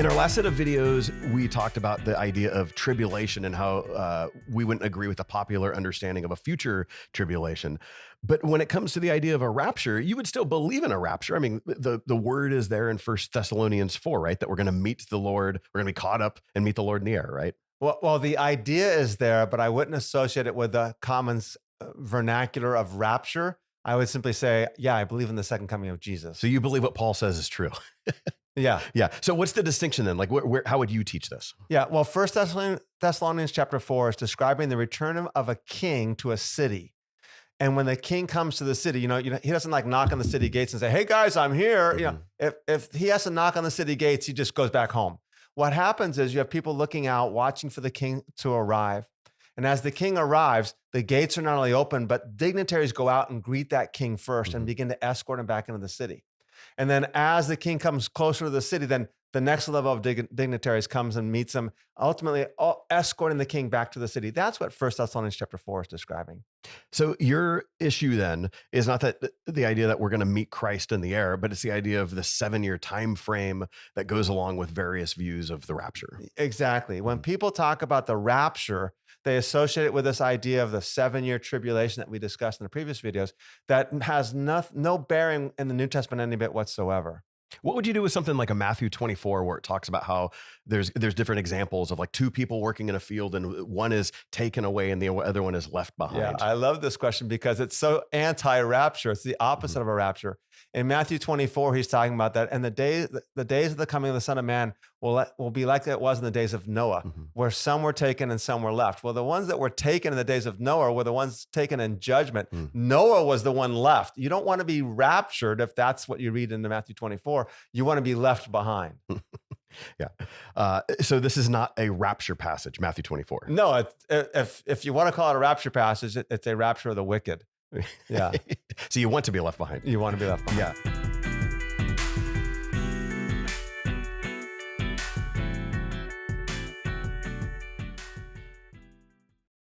In our last set of videos, we talked about the idea of tribulation and how we wouldn't agree with the popular understanding of a future tribulation. But when it comes to the idea of a rapture, you would still believe in a rapture. I mean, the word is there in 1 Thessalonians 4, right? That we're going to meet the Lord. We're going to be caught up and meet the Lord in the air, right? Well, the idea is there, but I wouldn't associate it with the common vernacular of rapture. I would simply say, yeah, I believe in the second coming of Jesus. So you believe what Paul says is true. Yeah. Yeah. So what's the distinction then? Like, how would you teach this? Yeah. Well, 1 Thessalonians chapter 4 is describing the return of a king to a city. And when the king comes to the city, he doesn't like knock on the city gates and say, "Hey guys, I'm here." Mm-hmm. If he has to knock on the city gates, he just goes back home. What happens is you have people looking out, watching for the king to arrive. And as the king arrives, the gates are not only open, but dignitaries go out and greet that king first and begin to escort him back into the city. And then as the king comes closer to the city, then the next level of dignitaries comes and meets him, ultimately escorting the king back to the city. That's what 1 Thessalonians chapter 4 is describing. So your issue then is not that the idea that we're going to meet Christ in the air, but it's the idea of the 7-year time frame that goes along with various views of the rapture. Exactly. When people talk about the rapture, they associate it with this idea of the 7-year tribulation that we discussed in the previous videos that has no bearing in the New Testament any bit whatsoever. What would you do with something like a Matthew 24 where it talks about how there's different examples of like 2 people working in a field and one is taken away and the other one is left behind? Yeah, I love this question because it's so anti-rapture. It's the opposite of a rapture. In Matthew 24, he's talking about that. And the days of the coming of the Son of Man will be like it was in the days of Noah, where some were taken and some were left. Well, the ones that were taken in the days of Noah were the ones taken in judgment. Noah was the one left. You don't want to be raptured if that's what you read in the Matthew 24. You want to be left behind. Yeah. So this is not a rapture passage, Matthew 24. No, if you want to call it a rapture passage, it's a rapture of the wicked. Yeah. So you want to be left behind. You want to be left behind. Yeah.